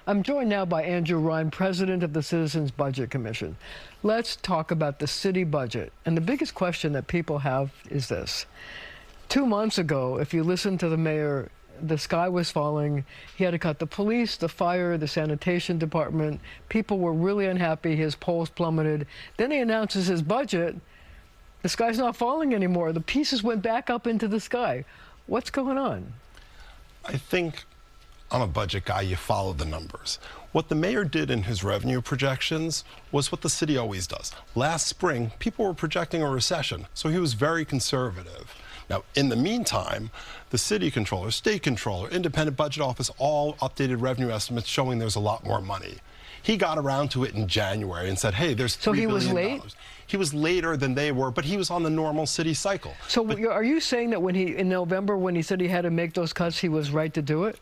I'm joined now by Andrew Rein, president of the Citizens Budget Commission. Let's talk about the city budget. And the biggest question that people have is this. 2 months ago, if you listen to the mayor, the sky was falling. He had to cut the police, the fire, the sanitation department. People were really unhappy. His polls plummeted. Then he announces his budget. The sky's not falling anymore. The pieces went back up into the sky. What's going on? I think I'm a budget guy. You follow the numbers. What the mayor did in his revenue projections was what the city always does. Last spring, people were projecting a recession, so he was very conservative. Now, in the meantime, the city controller, state controller, independent budget office all updated revenue estimates showing there's a lot more money. He got around to it in January and said, hey, there's $3 billion. So he was late? He was later than they were, but he was on the normal city cycle. So are you saying that when in November, when he said he had to make those cuts, he was right to do it?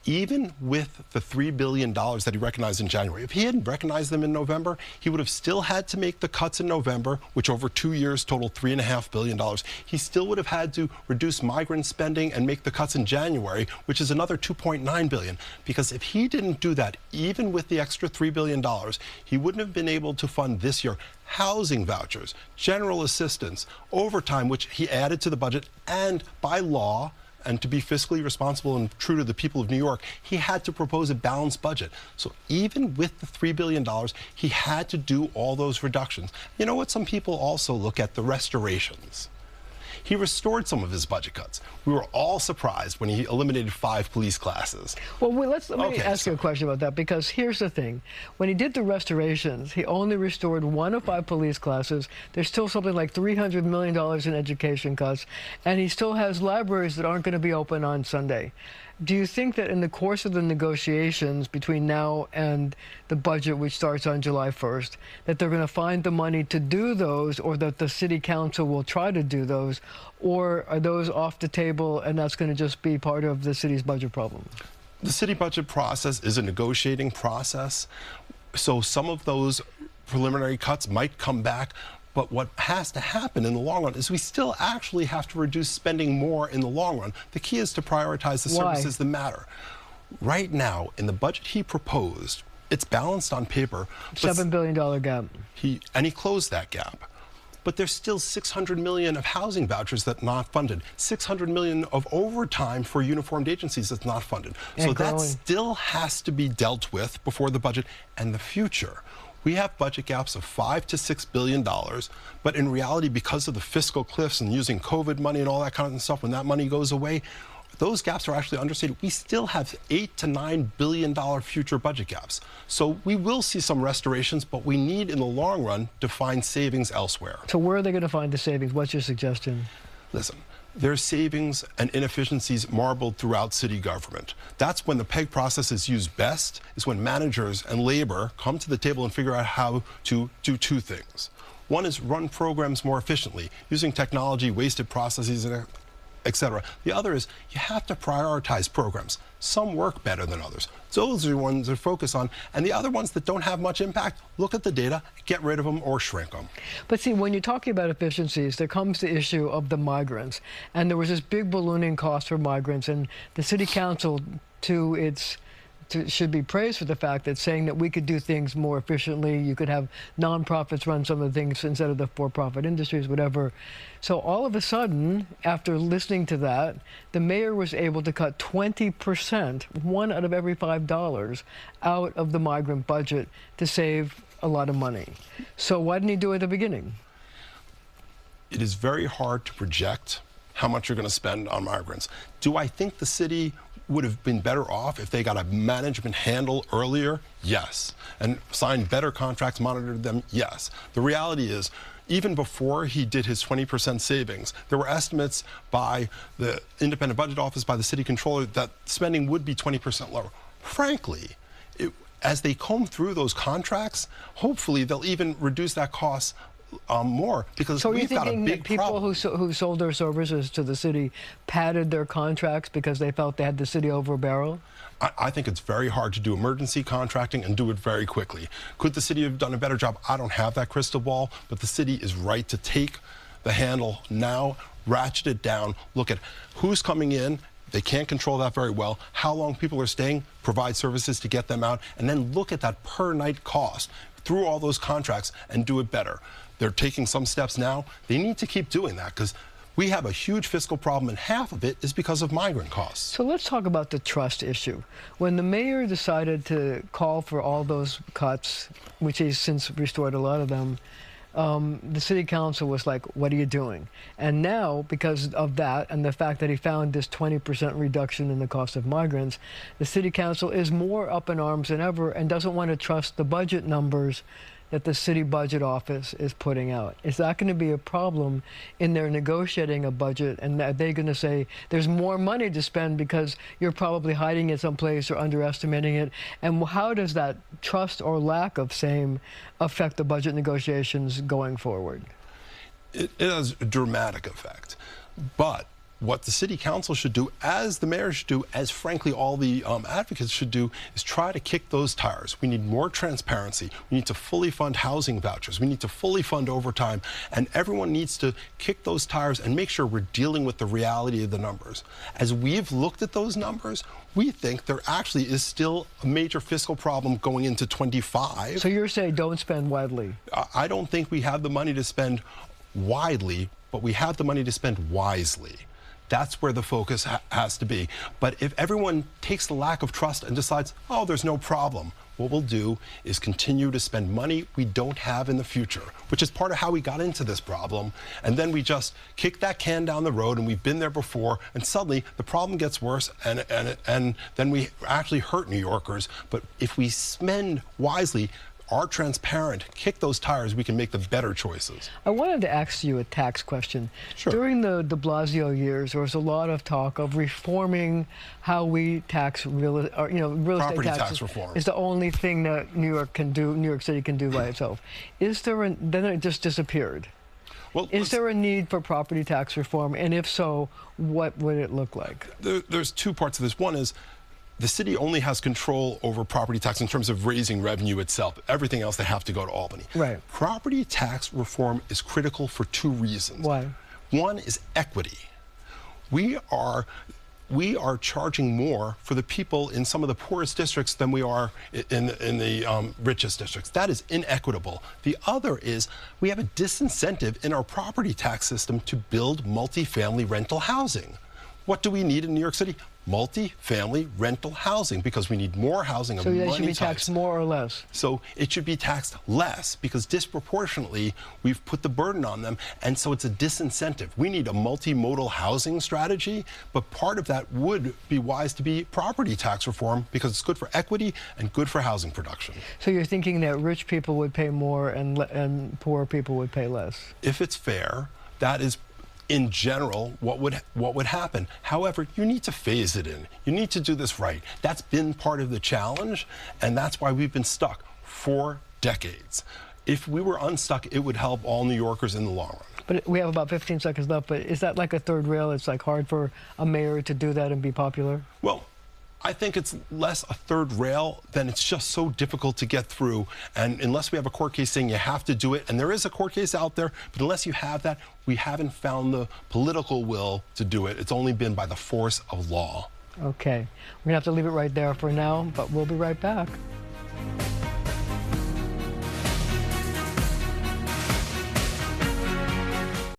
Even with the $3 billion that he recognized in January, if he hadn't recognized them in November, he would have still had to make the cuts in November, which over 2 years totaled $3.5 billion. He still would have had to reduce migrant spending and make the cuts in January, which is another $2.9 billion. Because if he didn't do that, even with the extra $3 billion, he wouldn't have been able to fund this year housing vouchers, general assistance, overtime, which he added to the budget, and by law, and to be fiscally responsible and true to the people of New York, he had to propose a balanced budget. So even with the $3 billion, he had to do all those reductions. You know what? Some people also look at the restorations. He restored some of his budget cuts. We were all surprised when he eliminated 5 police classes. Well, let me ask you a question about that, because here's the thing. When he did the restorations, he only restored 1 of 5 police classes. There's still something like $300 million in education cuts, and he still has libraries that aren't going to be open on Sunday. Do you think that in the course of the negotiations between now and the budget, which starts on July 1st, that they're going to find the money to do those, or that the city council will try to do those, or are those off the table and that's going to just be part of the city's budget problem? The city budget process is a negotiating process, so some of those preliminary cuts might come back. But what has to happen in the long run is we still actually have to reduce spending more in the long run. The key is to prioritize the services that matter. Right now, in the budget he proposed, it's balanced on paper. $7 billion gap. He closed that gap. But there's still $600 million of housing vouchers that's not funded, $600 million of overtime for uniformed agencies that's not funded. So that still has to be dealt with before the budget and the future. We have budget gaps of $5 to $6 billion, but in reality, because of the fiscal cliffs and using COVID money and all that kind of stuff, when that money goes away, those gaps are actually understated. We still have $8 to $9 billion future budget gaps. So we will see some restorations, but we need, in the long run, to find savings elsewhere. So where are they going to find the savings? What's your suggestion? Listen. There's savings and inefficiencies marbled throughout city government. That's when the PEG process is used best, is when managers and labor come to the table and figure out how to do 2 things. One is run programs more efficiently, using technology, wasted processes, etc. The other is you have to prioritize programs. Some work better than others. Those are the ones to focus on. And the other ones that don't have much impact, look at the data, get rid of them or shrink them. But see, when you're talking about efficiencies, there comes the issue of the migrants. And there was this big ballooning cost for migrants. And the city council, should be praised for the fact that saying that we could do things more efficiently. You could have nonprofits run some of the things instead of the for-profit industries, whatever. So all of a sudden, after listening to that, the mayor was able to cut 20%, 1 out of every $5, out of the migrant budget to save a lot of money. So why didn't he do it at the beginning? It is very hard to project how much you're going to spend on migrants. Do I think the city would have been better off if they got a management handle earlier? Yes. And signed better contracts, monitored them? Yes. The reality is, even before he did his 20% savings, there were estimates by the independent budget office, by the city controller, that spending would be 20% lower. Frankly, as they comb through those contracts, hopefully they'll even reduce that cost more, because we've got a big problem. So who sold their services to the city padded their contracts because they felt they had the city over a barrel? I think it's very hard to do emergency contracting and do it very quickly. Could the city have done a better job? I don't have that crystal ball, but the city is right to take the handle now, ratchet it down, look at who's coming in, They can't control that very well. How long people are staying, provide services to get them out, and then look at that per night cost through all those contracts and do it better. They're taking some steps now. They need to keep doing that because we have a huge fiscal problem, and half of it is because of migrant costs. So let's talk about the trust issue. When the mayor decided to call for all those cuts, which he's since restored a lot of them, the city council was like, what are you doing? And now, because of that and the fact that he found this 20% reduction in the cost of migrants, the city council is more up in arms than ever and doesn't want to trust the budget numbers that the city budget office is putting out. Is that going to be a problem in their negotiating a budget? And are they going to say there's more money to spend because you're probably hiding it someplace or underestimating it? And how does that trust or lack of same affect the budget negotiations going forward? It has a dramatic effect. But what the city council should do, as the mayor should do, as frankly all the advocates should do, is try to kick those tires. We need more transparency. We need to fully fund housing vouchers. We need to fully fund overtime. And everyone needs to kick those tires and make sure we're dealing with the reality of the numbers. As we've looked at those numbers, we think there actually is still a major fiscal problem going into 25. So you're saying don't spend widely? I don't think we have the money to spend widely, but we have the money to spend wisely. That's where the focus has to be. But if everyone takes the lack of trust and decides, oh, there's no problem, what we'll do is continue to spend money we don't have in the future, which is part of how we got into this problem. And then we just kick that can down the road, and we've been there before, and suddenly the problem gets worse, and then we actually hurt New Yorkers. But if we spend wisely, are transparent, kick those tires, we can make the better choices. I wanted to ask you a tax question. Sure. During the de Blasio years, there was a lot of talk of reforming how we tax real estate Property taxes. tax reform Is the only thing that New York City can do by itself. Then it just disappeared. Well, is there a need for property tax reform? And if so, what would it look like? There's two parts of this. One is, the city only has control over property tax in terms of raising revenue itself. Everything else, they have to go to Albany. Right. Property tax reform is critical for two reasons. Why? One is equity. We are charging more for the people in some of the poorest districts than we are in the richest districts. That is inequitable. The other is we have a disincentive in our property tax system to build multifamily rental housing. What do we need in New York City? Multi-family rental housing, because we need more housing of money types. So they should be taxed more or less? So it should be taxed less, because disproportionately we've put the burden on them, and so it's a disincentive. We need a multimodal housing strategy, but part of that would be wise to be property tax reform, because it's good for equity and good for housing production. So you're thinking that rich people would pay more and poor people would pay less? If it's fair, that is in general what would happen. However, you need to phase it in. You need to do this right. That's been part of the challenge, and that's why we've been stuck for decades. If we were unstuck, it would help all New Yorkers in the long run. But we have about 15 seconds left, but is that like a third rail? It's like hard for a mayor to do that and be popular? Well, I think it's less a third rail than it's just so difficult to get through. And unless we have a court case saying you have to do it, and there is a court case out there, but unless you have that, we haven't found the political will to do it. It's only been by the force of law. Okay. We're going to have to leave it right there for now, but we'll be right back.